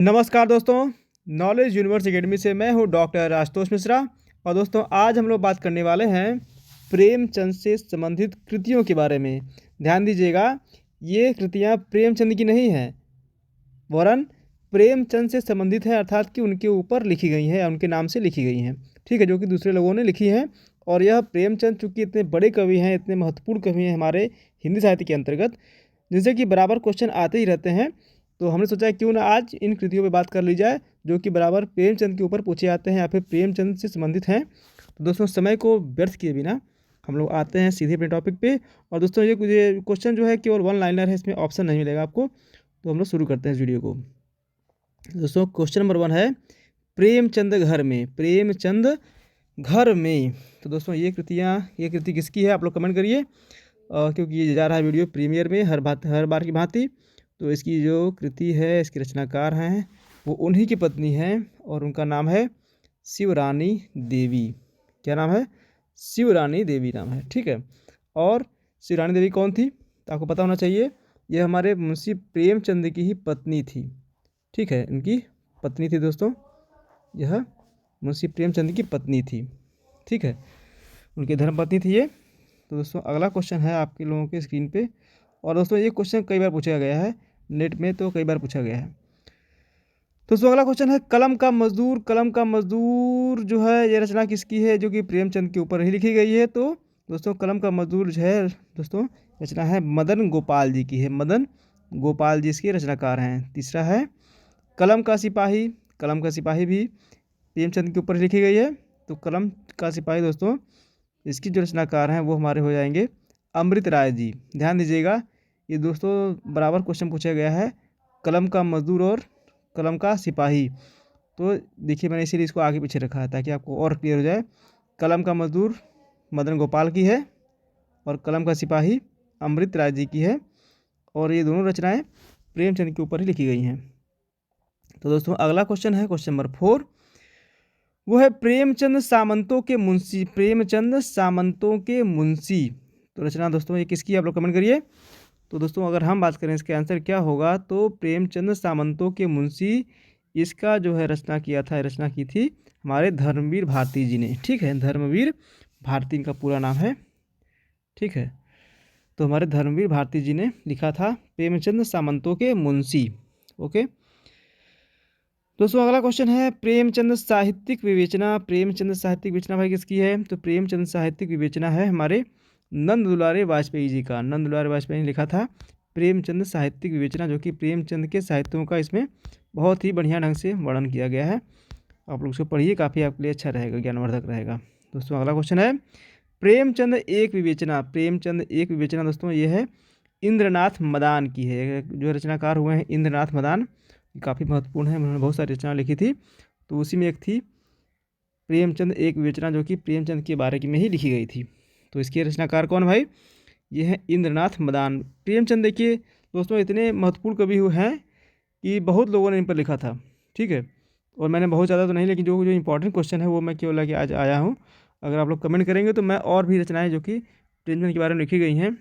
नमस्कार दोस्तों, knowledge universe academy से मैं हूं डॉक्टर आशुतोष मिश्रा। और दोस्तों आज हम लोग बात करने वाले हैं प्रेमचंद से संबंधित कृतियों के बारे में। ध्यान दीजिएगा, ये कृतियां प्रेमचंद की नहीं हैं, वरन प्रेमचंद से संबंधित हैं, अर्थात कि उनके ऊपर लिखी गई हैं या उनके नाम से लिखी गई हैं। ठीक है, जो कि दूसरे लोगों ने लिखी हैं। और यह प्रेमचंद चूँकि इतने बड़े कवि हैं, इतने महत्वपूर्ण कवि हैं हमारे हिंदी साहित्य के अंतर्गत, जिनसे कि बराबर क्वेश्चन आते ही रहते हैं, तो हमने सोचा क्यों ना आज इन कृतियों पे बात कर ली जाए जो कि बराबर प्रेमचंद के ऊपर पूछे जाते हैं या फिर प्रेमचंद से संबंधित हैं। तो दोस्तों समय को व्यर्थ किए बिना हम लोग आते हैं सीधे अपने टॉपिक पे। और दोस्तों ये क्वेश्चन जो है केवल वन लाइनर है, इसमें ऑप्शन नहीं मिलेगा आपको। तो हम लोग शुरू करते हैं इस वीडियो को। दोस्तों क्वेश्चन नंबर 1 है प्रेमचंद घर में। प्रेमचंद घर में, तो दोस्तों ये कृति किसकी है आप लोग कमेंट करिए, क्योंकि ये जा रहा है वीडियो प्रीमियर में हर बार की भांति। तो इसकी जो कृति है, इसकी रचनाकार हैं वो उन्हीं की पत्नी हैं और उनका नाम है शिवरानी देवी। क्या नाम है? शिवरानी देवी नाम है। ठीक है, और शिवरानी देवी कौन थी तो आपको पता होना चाहिए, ये हमारे मुंशी प्रेमचंद की ही पत्नी थी। ठीक है, इनकी पत्नी थी दोस्तों, यह मुंशी प्रेमचंद की पत्नी थी। ठीक है, उनकी धर्मपत्नी थी ये। तो दोस्तों अगला क्वेश्चन है आपके लोगों के स्क्रीन पे। और दोस्तों ये क्वेश्चन कई बार पूछा गया है नेट में, तो कई बार पूछा गया है। तो दोस्तों अगला क्वेश्चन है कलम का मजदूर। कलम का मजदूर जो है ये रचना किसकी है, जो कि प्रेमचंद के ऊपर ही लिखी गई है। तो दोस्तों कलम का मजदूर जो है दोस्तों रचना है मदन गोपाल जी की है। मदन गोपाल जी इसके रचनाकार हैं। तीसरा है कलम का सिपाही। कलम का सिपाही भी प्रेमचंद के ऊपर ही लिखी गई है। तो कलम का सिपाही दोस्तों इसकी जो रचनाकार हैं वो हमारे हो जाएंगे अमृत राय जी। ध्यान दीजिएगा, ये दोस्तों बराबर क्वेश्चन पूछा गया है कलम का मजदूर और कलम का सिपाही। तो देखिए मैंने इसीलिए इसको आगे पीछे रखा है ताकि आपको और क्लियर हो जाए। कलम का मजदूर मदन गोपाल की है और कलम का सिपाही अमृत राय जी की है, और ये दोनों रचनाएं प्रेमचंद के ऊपर ही लिखी गई हैं। तो दोस्तों अगला क्वेश्चन है क्वेश्चन नंबर 4, वो है प्रेमचंद सामंतों के मुंशी। प्रेमचंद सामंतों के मुंशी, तो रचना दोस्तों ये किसकी आप लोग कमेंट करिए। तो दोस्तों अगर हम बात करें इसके आंसर क्या होगा, तो प्रेमचंद सामंतों के मुंशी इसका जो है रचना की थी हमारे धर्मवीर भारती जी ने। ठीक है, धर्मवीर भारती इनका पूरा नाम है। ठीक है, तो हमारे धर्मवीर भारती जी ने लिखा था प्रेमचंद सामंतों के मुंशी। ओके दोस्तों अगला क्वेश्चन है प्रेमचंद साहित्यिक विवेचना। प्रेमचंद साहित्यिक विवेचना भाई किसकी है, तो प्रेमचंद साहित्यिक विवेचना है हमारे नंद दुलारे वाजपेयी जी का। नंद दुलारे वाजपेयी ने लिखा था प्रेमचंद साहित्यिक विवेचना, जो कि प्रेमचंद के साहित्यों का इसमें बहुत ही बढ़िया ढंग से वर्णन किया गया है। आप लोग उसको पढ़िए, काफ़ी आपके लिए अच्छा रहेगा, ज्ञानवर्धक रहेगा। दोस्तों अगला क्वेश्चन है प्रेमचंद एक विवेचना। प्रेमचंद एक विवेचना दोस्तों ये है इंद्रनाथ मदान की है। जो रचनाकार हुए हैं इंद्रनाथ मदान, काफ़ी महत्वपूर्ण है, उन्होंने बहुत सारी रचना लिखी थी। तो उसी में एक थी प्रेमचंद एक विवेचना, जो कि प्रेमचंद के बारे में ही लिखी गई थी। तो इसके रचनाकार कौन भाई, ये है इंद्रनाथ मदान। प्रेमचंद देखिए दोस्तों इतने महत्वपूर्ण कवि हुए हैं कि बहुत लोगों ने इन पर लिखा था। ठीक है, और मैंने बहुत ज़्यादा तो नहीं, लेकिन जो जो इंपॉर्टेंट क्वेश्चन है वो मैं केवल लेके आज आया हूँ। अगर आप लोग कमेंट करेंगे तो मैं और भी रचनाएँ जो कि प्रेमचंद के बारे में लिखी गई हैं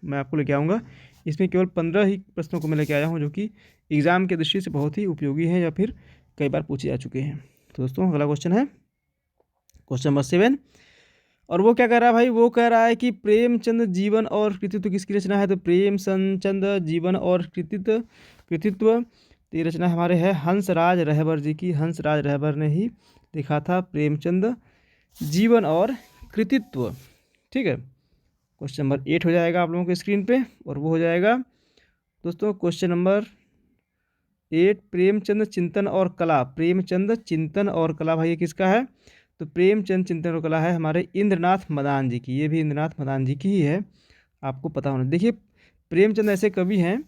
मैं आपको लेके आऊँगा। इसमें केवल 15 ही प्रश्नों को मैं लेके आया हूँ जो कि एग्ज़ाम के दृष्टि से बहुत ही उपयोगी हैं या फिर कई बार पूछे जा चुके हैं। तो दोस्तों अगला क्वेश्चन है क्वेश्चन नंबर 7, और वो क्या कह रहा है भाई, वो कह रहा है कि प्रेमचंद जीवन और कृतित्व किसकी रचना है। तो प्रेमचंद जीवन और कृतित्व ये रचना हमारे है हंसराज रहबर जी की। हंसराज रहबर ने ही लिखा था प्रेमचंद जीवन और कृतित्व। ठीक है, क्वेश्चन नंबर 8 हो जाएगा आप लोगों के स्क्रीन पे, और वो हो जाएगा दोस्तों क्वेश्चन नंबर 8 प्रेमचंद चिंतन और कला। प्रेमचंद चिंतन और कला भाई ये किसका है, तो प्रेमचंद चिंतन और कला है हमारे इंद्रनाथ मदान जी की। ये भी इंद्रनाथ मदान जी की ही है, आपको पता होना। देखिए प्रेमचंद ऐसे कवि हैं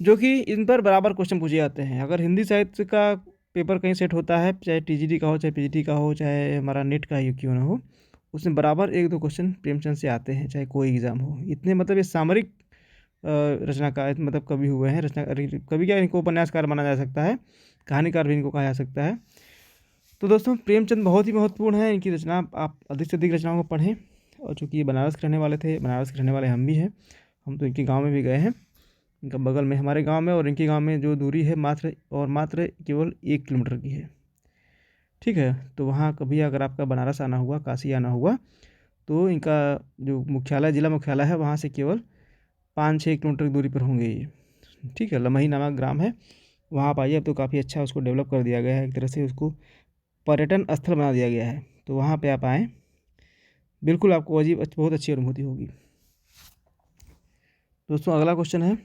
जो कि इन पर बराबर क्वेश्चन पूछे जाते हैं। अगर हिंदी साहित्य का पेपर कहीं सेट होता है, चाहे टीजीटी का हो, चाहे पीजीटी का हो, चाहे हमारा नेट का ही क्यों ना हो, उसमें बराबर 1-2 क्वेश्चन प्रेमचंद से आते हैं, चाहे कोई एग्ज़ाम हो। इतने मतलब ये सामरिक रचनाकार मतलब कवि हुए हैं। कवि क्या, इनको उपन्यासकार माना जा सकता है, कहानीकार भी इनको कहा जा सकता है। तो दोस्तों प्रेमचंद बहुत ही महत्वपूर्ण है, इनकी रचना आप अधिक से अधिक रचनाओं को पढ़ें। और चूँकि ये बनारस के रहने वाले थे, बनारस के रहने वाले हम भी हैं, हम तो इनके गाँव में भी गए हैं। इनका बगल में हमारे गांव में, और इनके गांव में जो दूरी है मात्र केवल 1 किलोमीटर की है। ठीक है, तो वहाँ कभी अगर आपका बनारस आना हुआ, काशी आना हुआ, तो इनका जो मुख्यालय, जिला मुख्यालय है, वहाँ से केवल 5-6 किलोमीटर की दूरी पर होंगे ये। ठीक है, लमही नामक ग्राम है, वहाँ आप आइए। अब तो काफ़ी अच्छा उसको डेवलप कर दिया गया है, एक तरह से उसको पर्यटन स्थल बना दिया गया है, तो वहाँ पे आप आएँ, बिल्कुल आपको बहुत अच्छी अनुभूति होगी। दोस्तों अगला क्वेश्चन है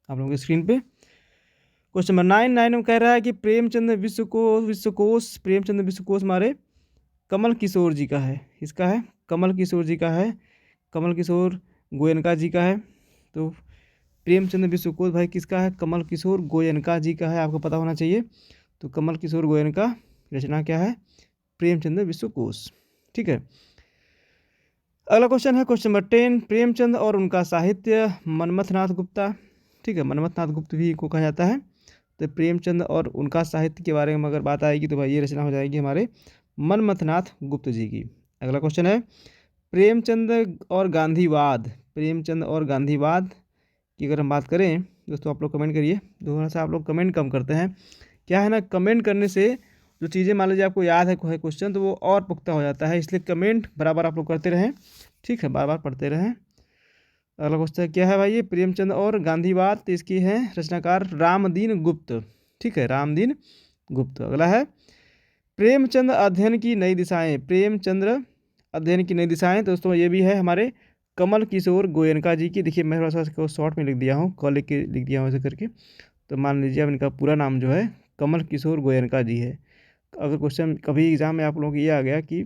आप लोगों की स्क्रीन पे, क्वेश्चन नंबर 9 में कह रहा है कि प्रेमचंद विश्वकोश हमारे कमल किशोर जी का है। इसका है कमल किशोर जी का है, कमल किशोर गोयनका जी का है। तो प्रेमचंद विश्वकोश भाई किसका है? कमल किशोर गोयनका जी का है, आपको पता होना चाहिए। तो कमल किशोर गोयनका रचना क्या है? प्रेमचंद विश्वकोश। ठीक है, अगला क्वेश्चन है क्वेश्चन नंबर 10, प्रेमचंद और उनका साहित्य, मनमथनाथ गुप्ता। ठीक है, मनमथनाथ गुप्त भी को कहा जाता है। तो प्रेमचंद और उनका साहित्य के बारे में अगर बात आएगी तो भाई ये रचना हो जाएगी हमारे मनमथनाथ गुप्त जी की। अगला क्वेश्चन है प्रेमचंद और गांधीवाद, प्रेमचंद और गांधीवाद की अगर हम बात करें दोस्तों, आप लोग कमेंट करिए। थोड़ा सा आप लोग कमेंट कम करते हैं, क्या है ना, कमेंट करने से जो चीज़ें मान लीजिए आपको याद है कोई क्वेश्चन, तो वो और पुख्ता हो जाता है, इसलिए कमेंट बराबर आप लोग करते रहें। ठीक है, बार बार पढ़ते रहें। अगला क्वेश्चन क्या है भाई? ये प्रेमचंद और गांधीवाद, तो इसकी है रचनाकार रामदीन गुप्त। ठीक है, रामदीन गुप्त। अगला है प्रेमचंद अध्ययन की नई दिशाएं, प्रेमचंद्र अध्ययन की नई दिशाएं, दोस्तों ये भी है हमारे कमल किशोर गोयनका जी की। देखिए मैं थोड़ा सा इसको शॉर्ट में लिख दिया हूँ, क लिख के लिख दिया हूँ ऐसे करके। तो मान लीजिए अब इनका पूरा नाम जो है कमल किशोर गोयनका जी है। अगर क्वेश्चन कभी एग्जाम में आप लोगों को ये आ गया कि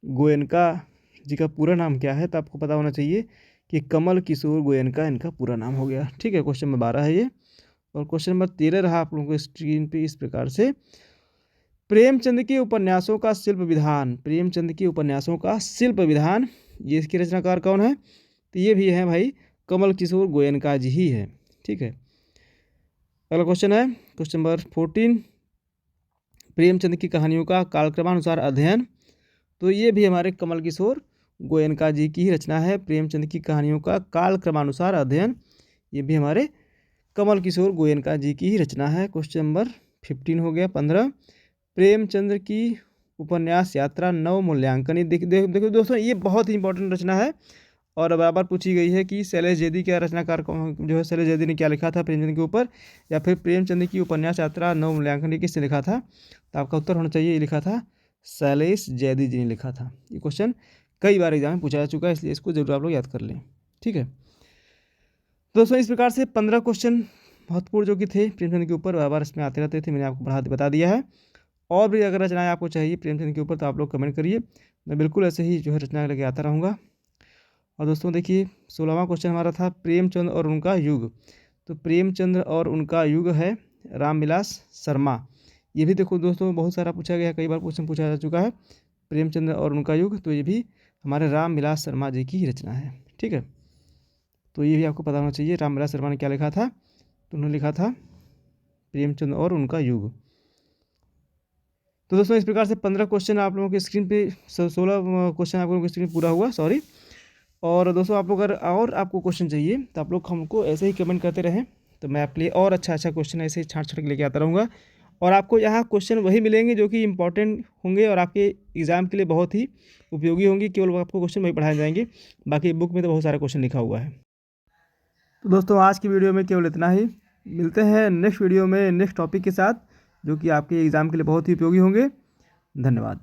गोयनका जी का पूरा नाम क्या है, तो आपको पता होना चाहिए कि कमल किशोर गोयनका इनका पूरा नाम हो गया। ठीक है, क्वेश्चन नंबर 12 है ये। और क्वेश्चन नंबर 13 रहा आप लोगों को स्क्रीन पे इस प्रकार से, प्रेमचंद के उपन्यासों का शिल्प विधान, प्रेमचंद के उपन्यासों का शिल्प विधान, ये इसके रचनाकार कौन है? तो ये भी है भाई कमल किशोर गोयनका जी ही है। ठीक है, अगला क्वेश्चन है क्वेश्चन नंबर 14, प्रेमचंद की कहानियों का कालक्रमानुसार अध्ययन, तो ये भी हमारे कमल किशोर गोयनका जी की ही रचना है। प्रेमचंद की कहानियों का कालक्रमानुसार अध्ययन, ये भी हमारे कमल किशोर गोयनका जी की ही रचना है। क्वेश्चन नंबर 15 हो गया। 15, प्रेमचंद की उपन्यास यात्रा नव मूल्यांकन। देखो दोस्तों, ये बहुत ही इंपॉर्टेंट रचना है और बराबर पूछी गई है कि शैलेश जैदी क्या रचनाकार जो है, शैलेश जैदी ने क्या लिखा था प्रेमचंद के ऊपर, या फिर प्रेमचंद की उपन्यास यात्रा नव मूल्यांकन ये किसने लिखा था? तो आपका उत्तर होना चाहिए, ये लिखा था शैलेश जैदी जी ने लिखा था। ये क्वेश्चन कई बार एग्जाम में पूछा जा चुका है, इसलिए इसको जरूर आप लोग याद कर लें। ठीक है दोस्तों, इस प्रकार से 15 क्वेश्चन महत्वपूर्ण जो कि थे प्रेमचंद के ऊपर, बार इसमें आते रहते थे, मैंने आपको बता दिया है। और भी अगर रचनाएं आपको चाहिए प्रेमचंद के ऊपर तो आप लोग कमेंट करिए, मैं बिल्कुल ऐसे ही जो है रचना लेके आता रहूँगा। और दोस्तों देखिए 16वां क्वेश्चन हमारा था प्रेमचंद और उनका युग। तो प्रेमचंद और उनका युग है रामविलास शर्मा। ये भी देखो दोस्तों बहुत सारा पूछा गया है, कई बार क्वेश्चन पूछा जा चुका है। प्रेमचंद और उनका युग, तो ये भी हमारे रामविलास शर्मा जी की ही रचना है। ठीक है, तो ये भी आपको पता होना चाहिए रामविलास शर्मा ने क्या लिखा था। तो उन्होंने लिखा था प्रेमचंद और उनका युग। तो दोस्तों इस प्रकार से 15 क्वेश्चन आप लोगों की स्क्रीन पे, 16 क्वेश्चन आप लोगों की स्क्रीन पूरा हुआ, सॉरी। और दोस्तों आप लोग अगर और आपको क्वेश्चन चाहिए तो आप लोग हमको ऐसे ही कमेंट करते रहें, तो मैं आपके लिए और अच्छा क्वेश्चन ऐसे ही छाँट छाँट के लेके आता रहूँगा। और आपको यहाँ क्वेश्चन वही मिलेंगे जो कि इंपॉर्टेंट होंगे और आपके एग्ज़ाम के लिए बहुत ही उपयोगी होंगे, केवल आपको क्वेश्चन वही पढ़ाए जाएंगे, बाकी बुक में तो बहुत सारा क्वेश्चन लिखा हुआ है। तो दोस्तों आज की वीडियो में केवल इतना ही, मिलते हैं नेक्स्ट वीडियो में नेक्स्ट टॉपिक के साथ जो कि आपके एग्ज़ाम के लिए बहुत ही उपयोगी होंगे। धन्यवाद।